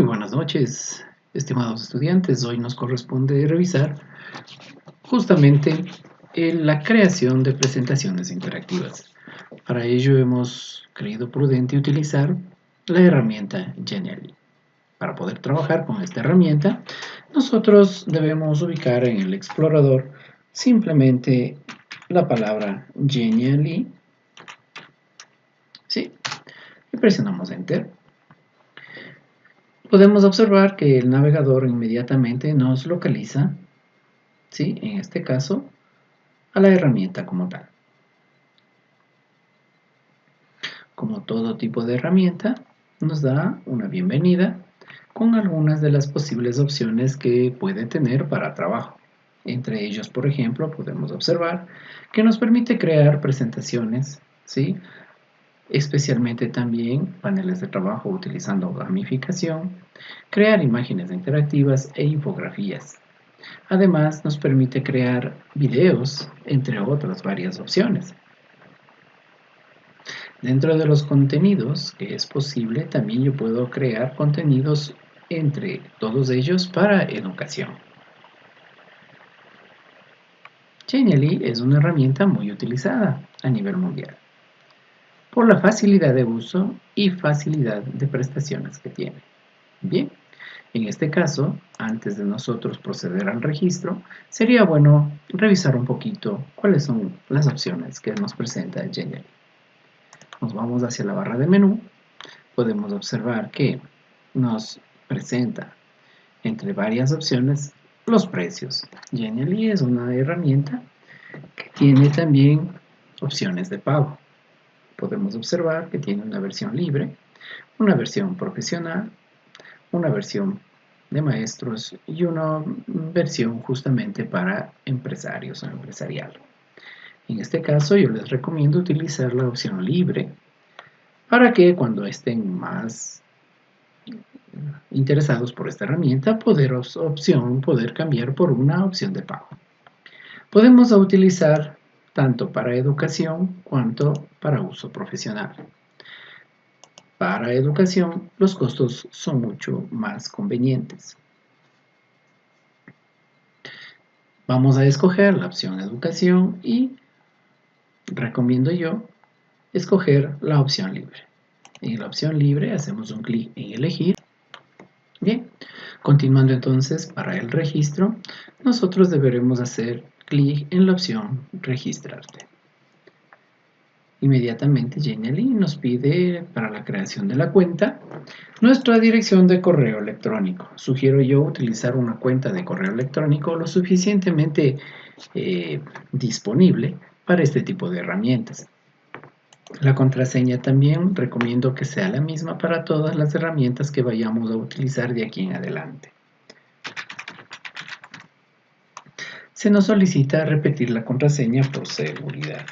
Muy buenas noches, estimados estudiantes. Hoy nos corresponde revisar justamente la creación de presentaciones interactivas. Para ello hemos creído prudente utilizar la herramienta Genially. Para poder trabajar con esta herramienta, nosotros debemos ubicar en el explorador simplemente la palabra Genially, ¿sí? Y presionamos Enter. Podemos observar que el navegador inmediatamente nos localiza, ¿sí? En este caso, a la herramienta como tal. Como todo tipo de herramienta, nos da una bienvenida con algunas de las posibles opciones que puede tener para trabajo. Entre ellos, por ejemplo, podemos observar que nos permite crear presentaciones, ¿sí? Especialmente también paneles de trabajo utilizando gamificación, crear imágenes interactivas e infografías. Además, nos permite crear videos, entre otras varias opciones. Dentro de los contenidos que es posible, también yo puedo crear contenidos entre todos ellos para educación. Genially es una herramienta muy utilizada a nivel mundial por la facilidad de uso y facilidad de prestaciones que tiene. Bien, en este caso, antes de nosotros proceder al registro, sería bueno revisar un poquito cuáles son las opciones que nos presenta Genially. Nos vamos hacia la barra de menú. Podemos observar que nos presenta entre varias opciones los precios. Genially es una herramienta que tiene también opciones de pago. Podemos observar que tiene una versión libre, una versión profesional, una versión de maestros y una versión justamente para empresarios o empresarial. En este caso yo les recomiendo utilizar la opción libre para que cuando estén más interesados por esta herramienta poder cambiar por una opción de pago. Podemos utilizar tanto para educación cuanto para uso profesional. Para educación los costos son mucho más convenientes. Vamos a escoger la opción educación y recomiendo yo escoger la opción libre. En la opción libre hacemos un clic en elegir. Bien, continuando entonces para el registro, nosotros deberemos hacer clic en la opción registrarte. Inmediatamente Genially nos pide para la creación de la cuenta nuestra dirección de correo electrónico. Sugiero yo utilizar una cuenta de correo electrónico lo suficientemente disponible para este tipo de herramientas. La contraseña también recomiendo que sea la misma para todas las herramientas que vayamos a utilizar de aquí en adelante. Se nos solicita repetir la contraseña por seguridad.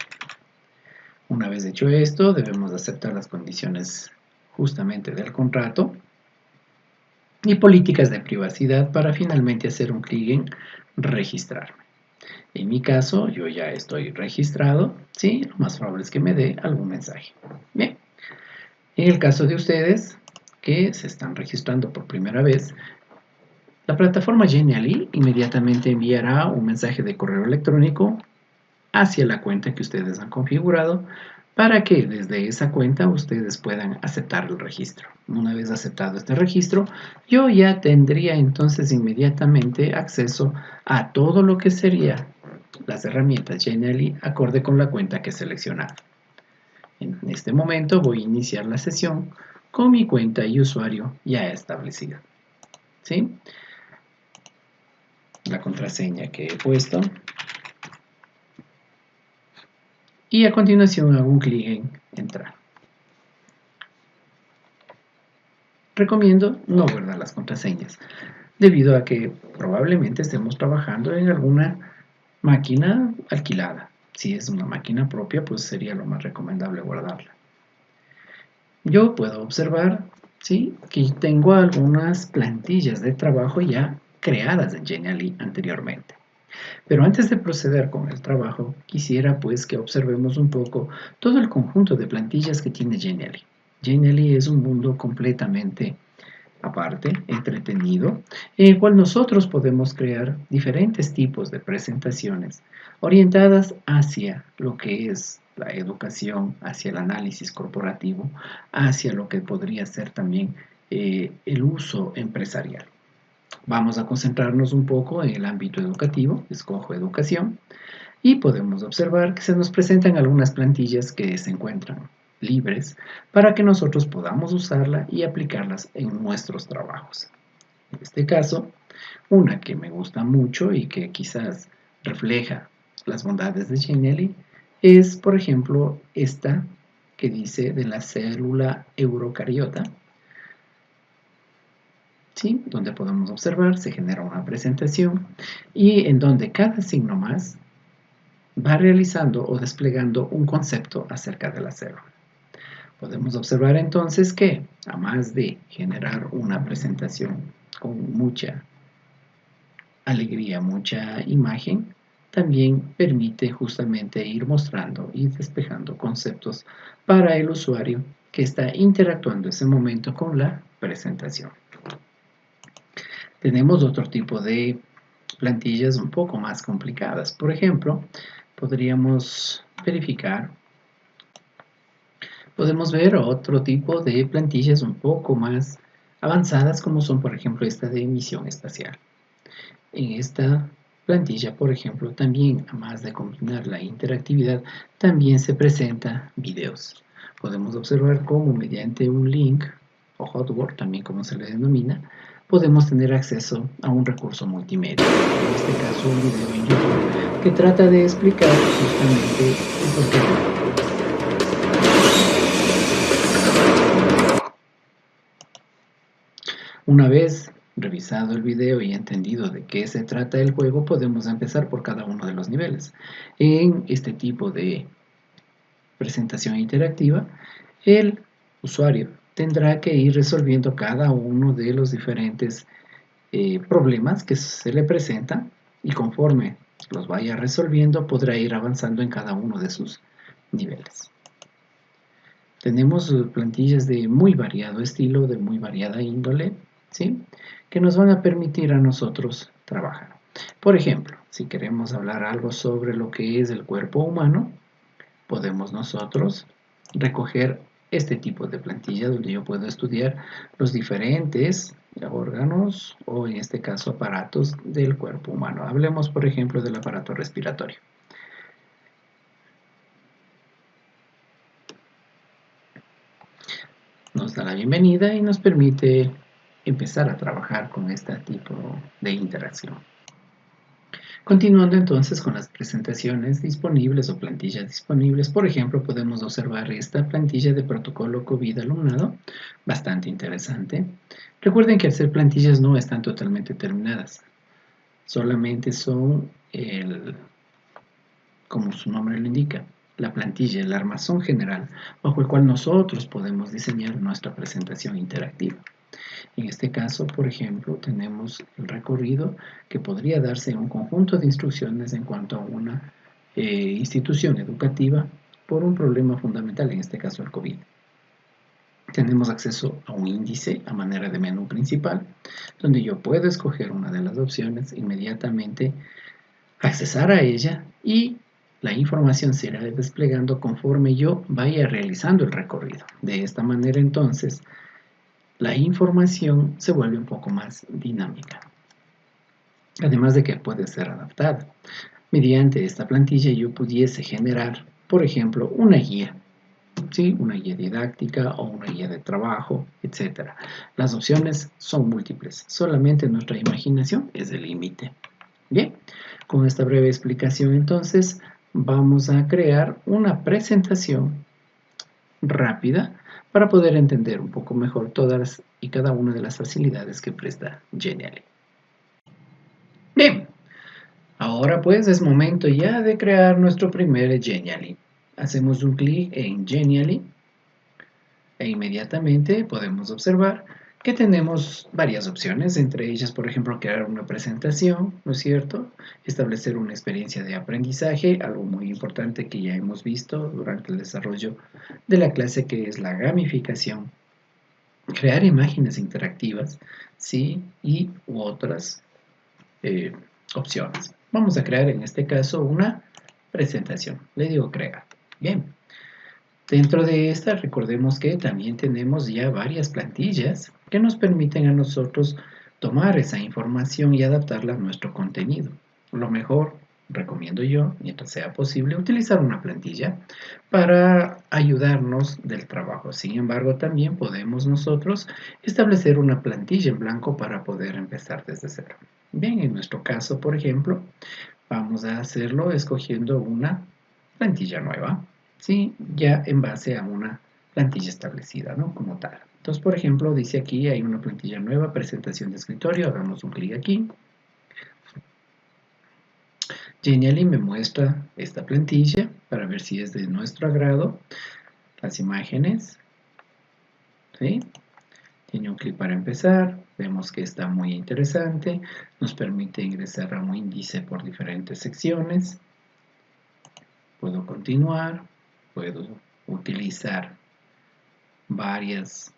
Una vez hecho esto, debemos aceptar las condiciones justamente del contrato y políticas de privacidad para finalmente hacer un clic en registrarme. En mi caso, yo ya estoy registrado, ¿sí? Lo más probable es que me dé algún mensaje. Bien, en el caso de ustedes que se están registrando por primera vez, la plataforma Genially inmediatamente enviará un mensaje de correo electrónico hacia la cuenta que ustedes han configurado para que desde esa cuenta ustedes puedan aceptar el registro. Una vez aceptado este registro, yo ya tendría entonces inmediatamente acceso a todo lo que sería las herramientas Genially acorde con la cuenta que he seleccionado. En este momento voy a iniciar la sesión con mi cuenta y usuario ya establecida. ¿Sí? La contraseña que he puesto. Y a continuación hago un clic en entrar. Recomiendo no guardar las contraseñas, debido a que probablemente estemos trabajando en alguna máquina alquilada. Si es una máquina propia, pues sería lo más recomendable guardarla. Yo puedo observar, ¿sí?, que tengo algunas plantillas de trabajo ya creadas en Genially anteriormente. Pero antes de proceder con el trabajo, quisiera pues que observemos un poco todo el conjunto de plantillas que tiene Genially. Genially es un mundo completamente aparte, entretenido, en el cual nosotros podemos crear diferentes tipos de presentaciones orientadas hacia lo que es la educación, hacia el análisis corporativo, hacia lo que podría ser también el uso empresarial. Vamos a concentrarnos un poco en el ámbito educativo, escojo educación, y podemos observar que se nos presentan algunas plantillas que se encuentran libres para que nosotros podamos usarla y aplicarlas en nuestros trabajos. En este caso, una que me gusta mucho y que quizás refleja las bondades de Genially es, por ejemplo, esta que dice de la célula eurocariota, ¿sí? Donde podemos observar, se genera una presentación y en donde cada signo más va realizando o desplegando un concepto acerca de la célula. Podemos observar entonces que, a más de generar una presentación con mucha alegría, mucha imagen, también permite justamente ir mostrando y despejando conceptos para el usuario que está interactuando ese momento con la presentación. Tenemos otro tipo de plantillas un poco más complicadas. Por ejemplo, podríamos verificar, podemos ver otro tipo de plantillas un poco más avanzadas, como son, por ejemplo, esta de emisión espacial. En esta plantilla, por ejemplo, también, además de combinar la interactividad, también se presenta videos. Podemos observar cómo mediante un link, o hotword, también como se le denomina, podemos tener acceso a un recurso multimedia, en este caso un video en YouTube, que trata de explicar justamente el porqué del juego. Una vez revisado el video y entendido de qué se trata el juego, podemos empezar por cada uno de los niveles. En este tipo de presentación interactiva, el usuario tendrá que ir resolviendo cada uno de los diferentes problemas que se le presentan y conforme los vaya resolviendo podrá ir avanzando en cada uno de sus niveles. Tenemos plantillas de muy variado estilo, de muy variada índole, ¿sí? Que nos van a permitir a nosotros trabajar. Por ejemplo, si queremos hablar algo sobre lo que es el cuerpo humano, podemos nosotros recoger este tipo de plantilla donde yo puedo estudiar los diferentes órganos o en este caso aparatos del cuerpo humano. Hablemos por ejemplo del aparato respiratorio. Nos da la bienvenida y nos permite empezar a trabajar con este tipo de interacción. Continuando entonces con las presentaciones disponibles o plantillas disponibles, por ejemplo, podemos observar esta plantilla de protocolo COVID alumnado, bastante interesante. Recuerden que al ser plantillas no están totalmente terminadas, solamente son como su nombre lo indica, la plantilla, el armazón general, bajo el cual nosotros podemos diseñar nuestra presentación interactiva. En este caso, por ejemplo, tenemos el recorrido que podría darse en un conjunto de instrucciones en cuanto a una institución educativa por un problema fundamental, en este caso el COVID. Tenemos acceso a un índice a manera de menú principal, donde yo puedo escoger una de las opciones, inmediatamente accesar a ella y la información se irá desplegando conforme yo vaya realizando el recorrido. De esta manera entonces, la información se vuelve un poco más dinámica. Además de que puede ser adaptada. Mediante esta plantilla yo pudiese generar, por ejemplo, una guía, ¿sí? Una guía didáctica o una guía de trabajo, etc. Las opciones son múltiples, solamente nuestra imaginación es el límite. Bien, con esta breve explicación entonces vamos a crear una presentación rápida para poder entender un poco mejor todas y cada una de las facilidades que presta Genially. Bien, ahora pues es momento ya de crear nuestro primer Genially. Hacemos un clic en Genially e inmediatamente podemos observar que tenemos varias opciones, entre ellas, por ejemplo, crear una presentación, ¿no es cierto? Establecer una experiencia de aprendizaje, algo muy importante que ya hemos visto durante el desarrollo de la clase, que es la gamificación. crear imágenes interactivas, ¿sí? Y otras opciones. Vamos a crear en este caso una presentación. Le digo crear. Bien. Dentro de esta recordemos que también tenemos ya varias plantillas que nos permiten a nosotros tomar esa información y adaptarla a nuestro contenido. Lo mejor, recomiendo yo, mientras sea posible, utilizar una plantilla para ayudarnos del trabajo. Sin embargo, también podemos nosotros establecer una plantilla en blanco para poder empezar desde cero. Bien, en nuestro caso, por ejemplo, vamos a hacerlo escogiendo una plantilla nueva, ¿sí? Ya en base a una plantilla establecida, ¿no? Como tal. Entonces, por ejemplo, dice aquí hay una plantilla nueva, presentación de escritorio, hagamos un clic aquí. Genially me muestra esta plantilla para ver si es de nuestro agrado. Las imágenes, ¿sí? Tiene un clic para empezar, vemos que está muy interesante, nos permite ingresar a un índice por diferentes secciones. Puedo continuar, puedo utilizar varias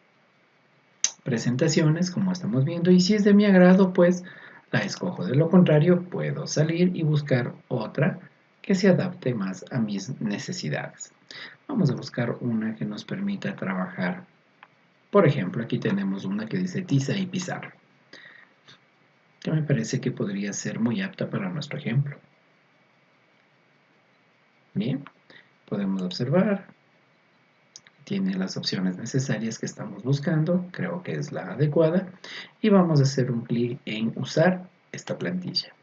presentaciones como estamos viendo y si es de mi agrado pues la escojo. De lo contrario puedo salir y buscar otra que se adapte más a mis necesidades. Vamos a buscar una que nos permita trabajar. Por ejemplo, aquí tenemos una que dice tiza y pizarra, que me parece que podría ser muy apta para nuestro ejemplo. Bien, podemos observar, tiene las opciones necesarias que estamos buscando, creo que es la adecuada, y vamos a hacer un clic en usar esta plantilla.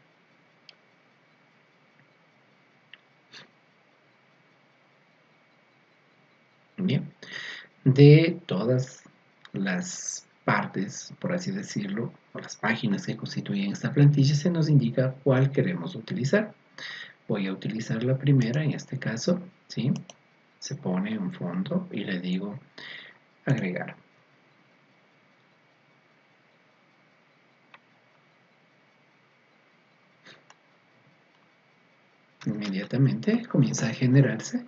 Bien, de todas las partes, por así decirlo, o las páginas que constituyen esta plantilla, se nos indica cuál queremos utilizar. Voy a utilizar la primera en este caso, ¿sí? Se pone un fondo y le digo agregar. Inmediatamente comienza a generarse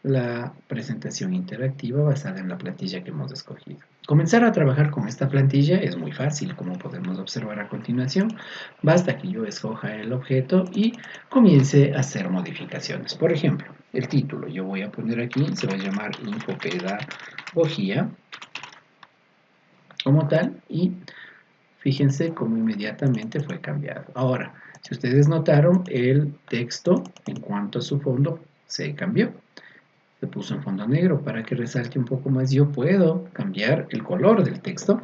la presentación interactiva basada en la plantilla que hemos escogido. Comenzar a trabajar con esta plantilla es muy fácil, como podemos observar a continuación. Basta que yo escoja el objeto y comience a hacer modificaciones. Por ejemplo, el título, yo voy a poner aquí, se va a llamar Infopedagogía como tal y fíjense cómo inmediatamente fue cambiado. Ahora, si ustedes notaron, el texto en cuanto a su fondo se cambió. Se puso en fondo negro para que resalte un poco más. Yo puedo cambiar el color del texto.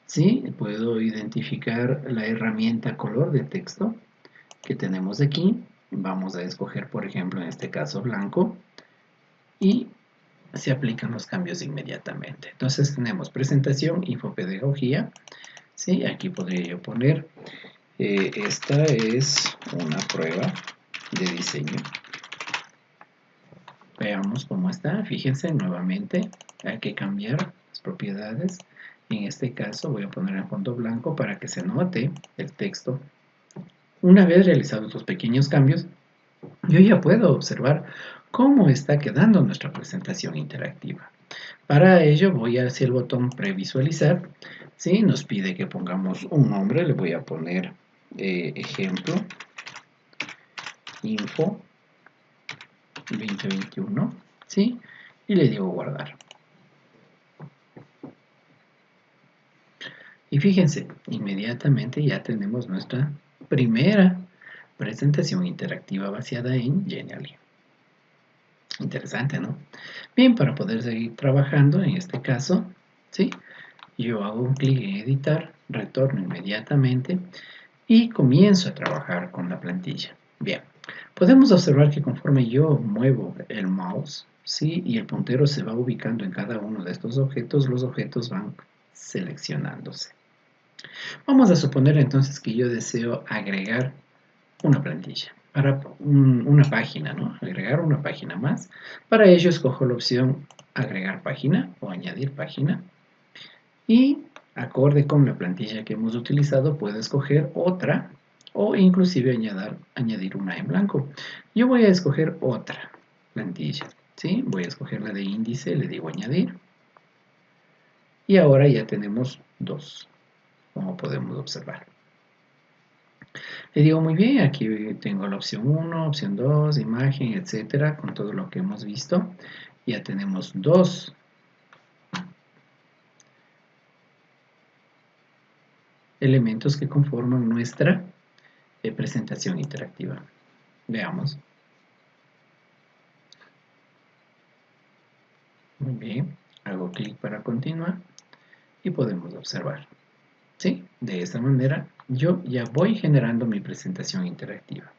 Sí, puedo identificar la herramienta color de texto que tenemos aquí. Vamos a escoger, por ejemplo, en este caso blanco. Y se aplican los cambios inmediatamente. Entonces tenemos presentación, infopedagogía. Sí, aquí podría yo poner, esta es una prueba de diseño. Veamos cómo está. Fíjense nuevamente, hay que cambiar las propiedades. En este caso voy a poner en fondo blanco para que se note el texto. Una vez realizados los pequeños cambios, yo ya puedo observar cómo está quedando nuestra presentación interactiva. Para ello voy hacia el botón previsualizar. ¿Sí? Nos pide que pongamos un nombre, le voy a poner ejemplo, info 2021, ¿sí? Y le digo guardar. Y fíjense, inmediatamente ya tenemos nuestra primera presentación interactiva basada en Genially. Interesante, ¿no? Bien, para poder seguir trabajando, en este caso, ¿sí? Yo hago un clic en editar, retorno inmediatamente y comienzo a trabajar con la plantilla. Bien, podemos observar que conforme yo muevo el mouse, ¿sí? Y el puntero se va ubicando en cada uno de estos objetos, los objetos van seleccionándose. Vamos a suponer entonces que yo deseo agregar una plantilla, para una página, ¿no? Agregar una página más. Para ello escojo la opción agregar página o añadir página y acorde con la plantilla que hemos utilizado puedo escoger otra o inclusive añadir una en blanco. Yo voy a escoger otra plantilla, ¿sí? Voy a escoger la de índice, le digo añadir. Y ahora ya tenemos 2, como podemos observar. Le digo, muy bien, aquí tengo la opción 1, opción 2, imagen, etcétera, con todo lo que hemos visto. Ya tenemos 2 elementos que conforman nuestra presentación interactiva. Veamos. Muy bien, hago clic para continuar y podemos observar. ¿Sí? De esta manera yo ya voy generando mi presentación interactiva.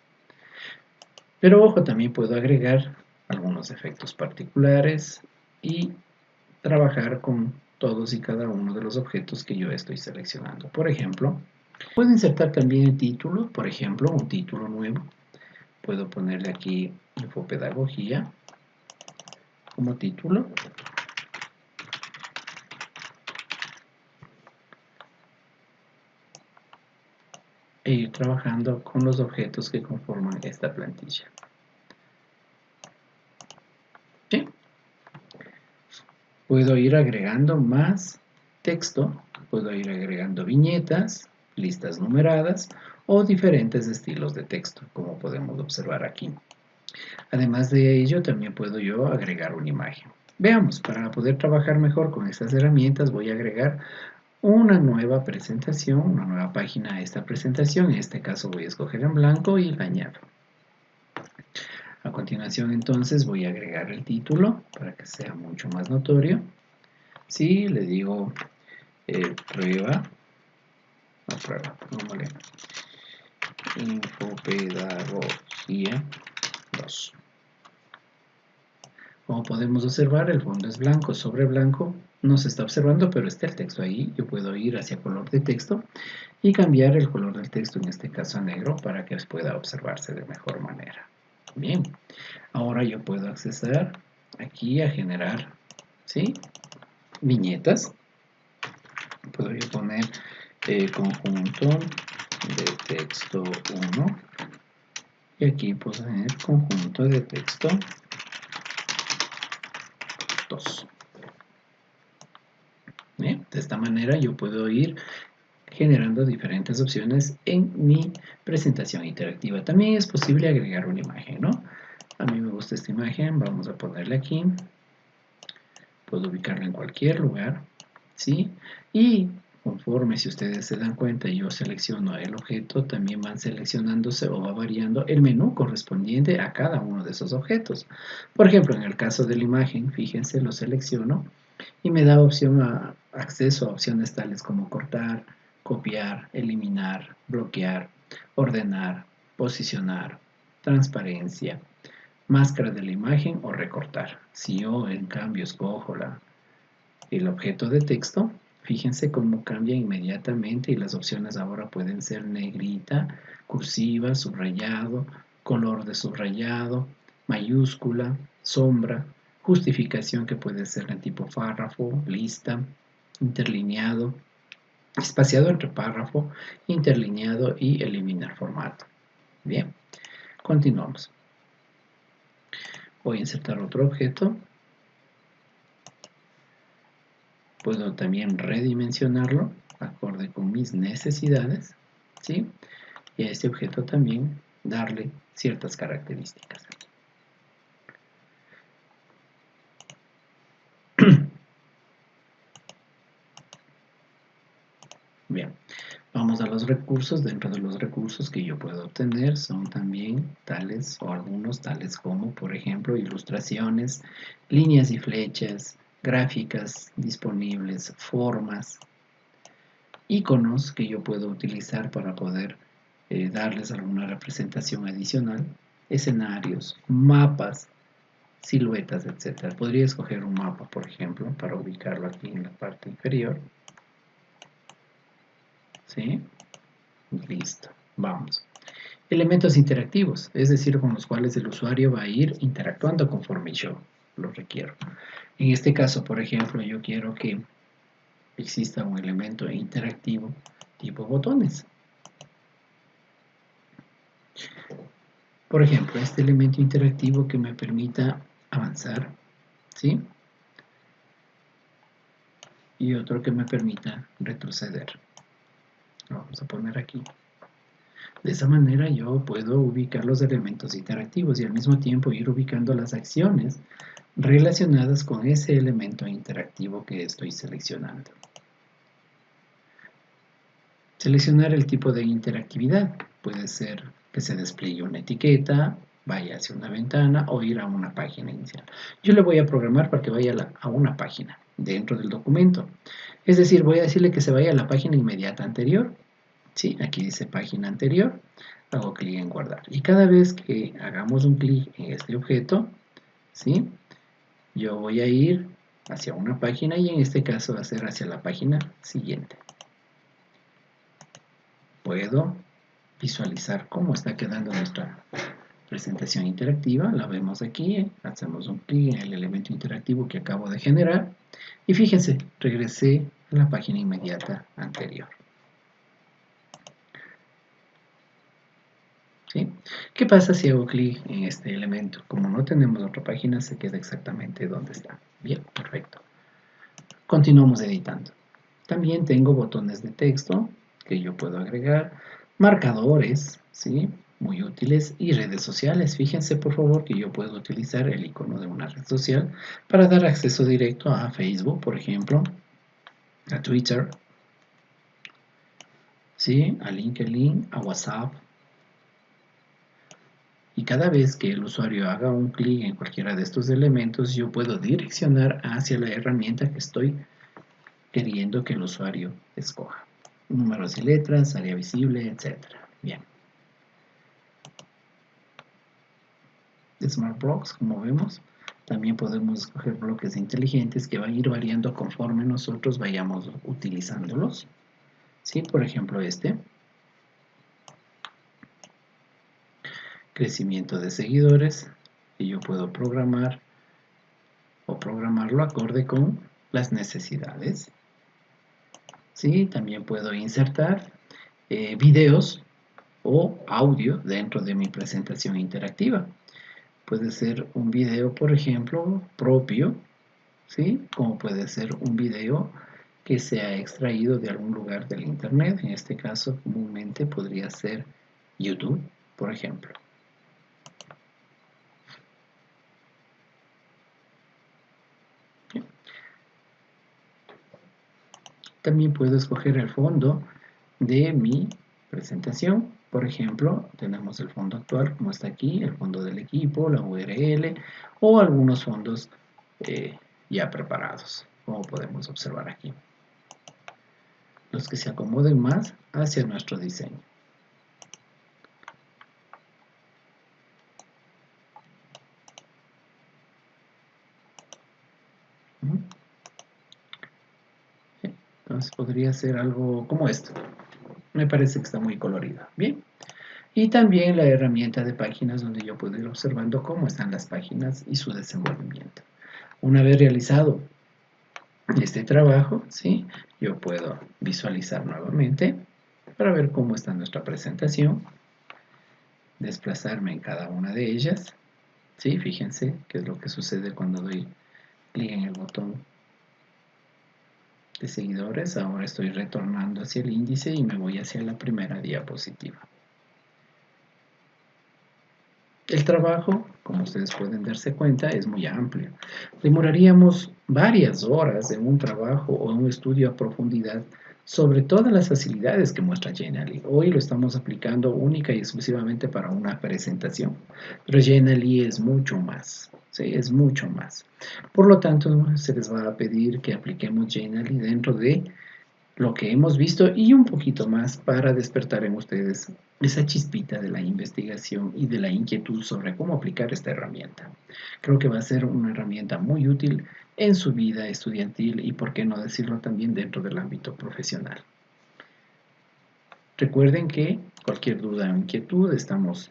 Pero ojo, también puedo agregar algunos efectos particulares y trabajar con todos y cada uno de los objetos que yo estoy seleccionando. Por ejemplo, puedo insertar también el título, por ejemplo, un título nuevo. Puedo ponerle aquí Infopedagogía como título. E ir trabajando con los objetos que conforman esta plantilla. ¿Sí? Puedo ir agregando más texto, puedo ir agregando viñetas, listas numeradas o diferentes estilos de texto, como podemos observar aquí. Además de ello, también puedo yo agregar una imagen. Veamos, para poder trabajar mejor con estas herramientas voy a agregar una nueva presentación, una nueva página a esta presentación. En este caso voy a escoger en blanco y la añado. A continuación entonces voy a agregar el título para que sea mucho más notorio. Sí, le digo prueba, pongámosle Infopedagogía 2. Como podemos observar, el fondo es blanco sobre blanco. No se está observando, pero está el texto ahí. Yo puedo ir hacia color de texto y cambiar el color del texto, en este caso a negro, para que pueda observarse de mejor manera. Bien, ahora yo puedo acceder aquí a generar, ¿sí?, viñetas. Puedo yo poner conjunto de texto 1 y aquí puedo poner conjunto de texto 2. Bien, de esta manera yo puedo ir generando diferentes opciones en mi presentación interactiva. También es posible agregar una imagen, ¿no? A mí me gusta esta imagen, vamos a ponerla aquí. Puedo ubicarla en cualquier lugar, ¿sí? Y conforme, si ustedes se dan cuenta, yo selecciono el objeto, también van seleccionándose o va variando el menú correspondiente a cada uno de esos objetos. Por ejemplo, en el caso de la imagen, fíjense, lo selecciono y me da opción a acceso a opciones tales como cortar, copiar, eliminar, bloquear, ordenar, posicionar, transparencia, máscara de la imagen o recortar. Si yo en cambio escojo el objeto de texto, fíjense cómo cambia inmediatamente y las opciones ahora pueden ser negrita, cursiva, subrayado, color de subrayado, mayúscula, sombra, justificación que puede ser en tipo párrafo, lista, interlineado, espaciado entre párrafo, interlineado y eliminar formato. Bien, continuamos. Voy a insertar otro objeto. Puedo también redimensionarlo acorde con mis necesidades, ¿sí? Y a este objeto también darle ciertas características. Bien, vamos a los recursos. Dentro de los recursos que yo puedo obtener son también tales o algunos tales como, por ejemplo, ilustraciones, líneas y flechas, gráficas disponibles, formas, iconos que yo puedo utilizar para poder darles alguna representación adicional, escenarios, mapas, siluetas, etc. Podría escoger un mapa, por ejemplo, para ubicarlo aquí en la parte inferior. ¿Sí? Listo. Vamos. Elementos interactivos, es decir, con los cuales el usuario va a ir interactuando conforme yo lo requiero. En este caso, por ejemplo, yo quiero que exista un elemento interactivo tipo botones. Por ejemplo, este elemento interactivo que me permita avanzar, ¿sí?, y otro que me permita retroceder. Lo vamos a poner aquí. De esa manera yo puedo ubicar los elementos interactivos y al mismo tiempo ir ubicando las acciones relacionadas con ese elemento interactivo que estoy seleccionando. Seleccionar el tipo de interactividad. Puede ser que se despliegue una etiqueta, vaya hacia una ventana o ir a una página inicial. Yo le voy a programar para que vaya a una página dentro del documento. Es decir, voy a decirle que se vaya a la página inmediata anterior. Sí, aquí dice página anterior. Hago clic en guardar. Y cada vez que hagamos un clic en este objeto, ¿sí?, yo voy a ir hacia una página y en este caso va a ser hacia la página siguiente. Puedo visualizar cómo está quedando nuestra presentación interactiva. La vemos aquí, hacemos un clic en el elemento interactivo que acabo de generar y fíjense, regresé a la página inmediata anterior. ¿Sí? ¿Qué pasa si hago clic en este elemento? Como no tenemos otra página, se queda exactamente donde está. Bien, perfecto. Continuamos editando. También tengo botones de texto que yo puedo agregar, marcadores, ¿sí?, muy útiles, y redes sociales. Fíjense por favor que yo puedo utilizar el icono de una red social para dar acceso directo a Facebook, por ejemplo, a Twitter, ¿sí?, a LinkedIn, a WhatsApp. Y cada vez que el usuario haga un clic en cualquiera de estos elementos, yo puedo direccionar hacia la herramienta que estoy queriendo que el usuario escoja. Números y letras, área visible, etc. Bien. Smart Blocks, como vemos, también podemos escoger bloques inteligentes que van a ir variando conforme nosotros vayamos utilizándolos. ¿Sí? Por ejemplo, este. Crecimiento de seguidores, que yo puedo programar o programarlo acorde con las necesidades. ¿Sí? También puedo insertar videos o audio dentro de mi presentación interactiva. Puede ser un video, por ejemplo, propio, ¿sí?, como puede ser un video que se ha extraído de algún lugar del internet. En este caso, comúnmente podría ser YouTube, por ejemplo. También puedo escoger el fondo de mi presentación. Por ejemplo, tenemos el fondo actual, como está aquí, el fondo del equipo, la URL o algunos fondos ya preparados, como podemos observar aquí. Los que se acomoden más hacia nuestro diseño. Entonces podría ser algo como esto. Me parece que está muy colorido. Bien. Y también la herramienta de páginas donde yo puedo ir observando cómo están las páginas y su desenvolvimiento. Una vez realizado este trabajo, ¿sí?, yo puedo visualizar nuevamente para ver cómo está nuestra presentación, desplazarme en cada una de ellas, ¿sí? Fíjense qué es lo que sucede cuando doy clic en el botón de seguidores. Ahora estoy retornando hacia el índice y me voy hacia la primera diapositiva. El trabajo, como ustedes pueden darse cuenta, es muy amplio. Demoraríamos varias horas en un trabajo o un estudio a profundidad sobre todas las facilidades que muestra Genially. Hoy lo estamos aplicando única y exclusivamente para una presentación, pero Genially es mucho más, ¿sí?, es mucho más. Por lo tanto, se les va a pedir que apliquemos Genially dentro de lo que hemos visto y un poquito más para despertar en ustedes esa chispita de la investigación y de la inquietud sobre cómo aplicar esta herramienta. Creo que va a ser una herramienta muy útil en su vida estudiantil y, por qué no decirlo, también dentro del ámbito profesional. Recuerden que cualquier duda o inquietud estamos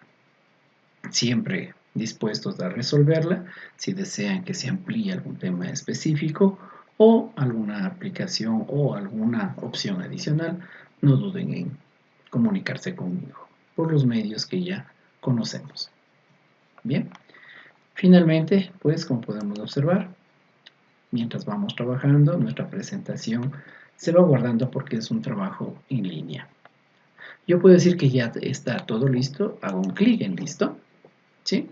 siempre dispuestos a resolverla. Si desean que se amplíe algún tema específico o alguna aplicación o alguna opción adicional, no duden en comunicarse conmigo por los medios que ya conocemos. Bien, finalmente, pues como podemos observar, mientras vamos trabajando, nuestra presentación se va guardando porque es un trabajo en línea. Yo puedo decir que ya está todo listo, hago un clic en listo, ¿sí?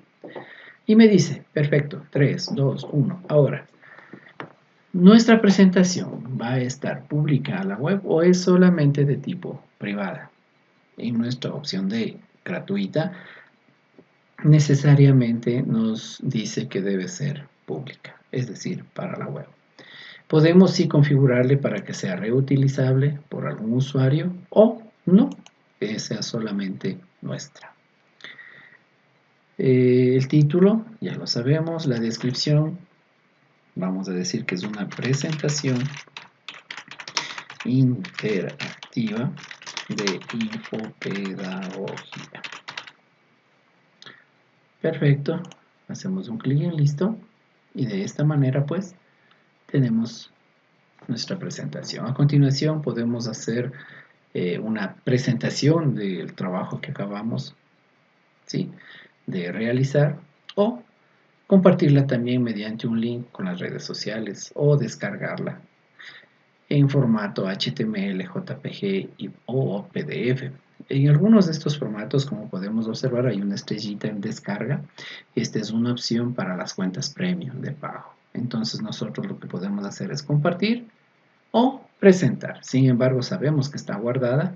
Y me dice, perfecto, 3, 2, 1. Ahora, ¿nuestra presentación va a estar pública a la web o es solamente de tipo privada? En nuestra opción de gratuita, necesariamente nos dice que debe ser pública, es decir, para la web. Podemos sí configurarle para que sea reutilizable por algún usuario o no, que sea solamente nuestra. El título, ya lo sabemos, la descripción, vamos a decir que es una presentación interactiva de infopedagogía. Perfecto, hacemos un clic en listo y de esta manera pues tenemos nuestra presentación. A continuación podemos hacer una presentación del trabajo que acabamos, ¿sí?, de realizar o compartirla también mediante un link con las redes sociales o descargarla en formato HTML, JPG o PDF. En algunos de estos formatos, como podemos observar, hay una estrellita en descarga. Esta es una opción para las cuentas premium de pago. Entonces nosotros lo que podemos hacer es compartir o presentar. Sin embargo, sabemos que está guardada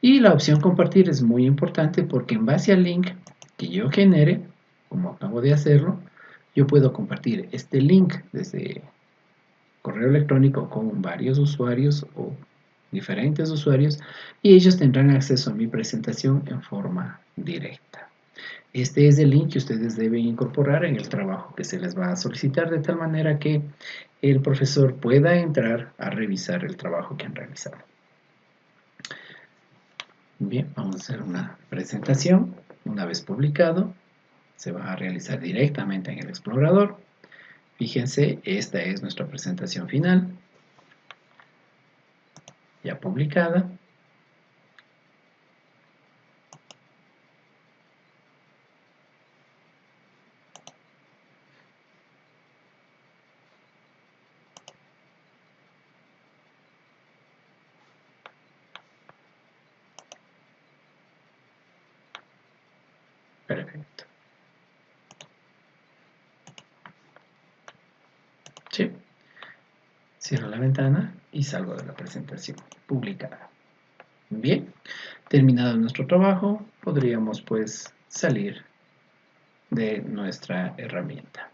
y la opción compartir es muy importante porque en base al link que yo genere, como acabo de hacerlo, yo puedo compartir este link desde correo electrónico con varios usuarios o diferentes usuarios y ellos tendrán acceso a mi presentación en forma directa. Este es el link que ustedes deben incorporar en el trabajo que se les va a solicitar de tal manera que el profesor pueda entrar a revisar el trabajo que han realizado. Bien, vamos a hacer una presentación. Una vez publicado, se va a realizar directamente en el explorador. Fíjense, esta es nuestra presentación final, ya publicada. Perfecto. Sí. Cierro la ventana y salgo de la presentación publicada. Bien, terminado nuestro trabajo, podríamos pues salir de nuestra herramienta.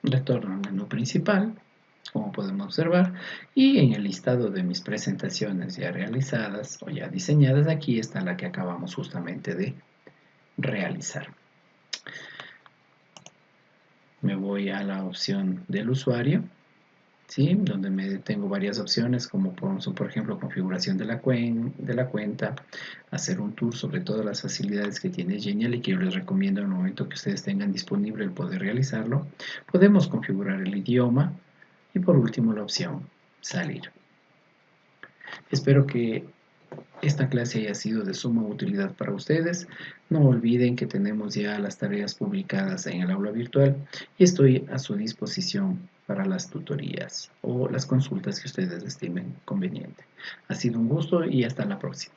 Retorno al menú principal, como podemos observar, y en el listado de mis presentaciones ya realizadas o ya diseñadas, aquí está la que acabamos justamente de realizar. Me voy a la opción del usuario, ¿sí?, donde tengo varias opciones como por ejemplo configuración de la cuenta, hacer un tour sobre todas las facilidades que tiene Genial y que yo les recomiendo en el momento que ustedes tengan disponible el poder realizarlo. Podemos configurar el idioma y por último la opción salir. Espero que esta clase haya sido de suma utilidad para ustedes. No olviden que tenemos ya las tareas publicadas en el aula virtual y estoy a su disposición para las tutorías o las consultas que ustedes estimen conveniente. Ha sido un gusto y hasta la próxima.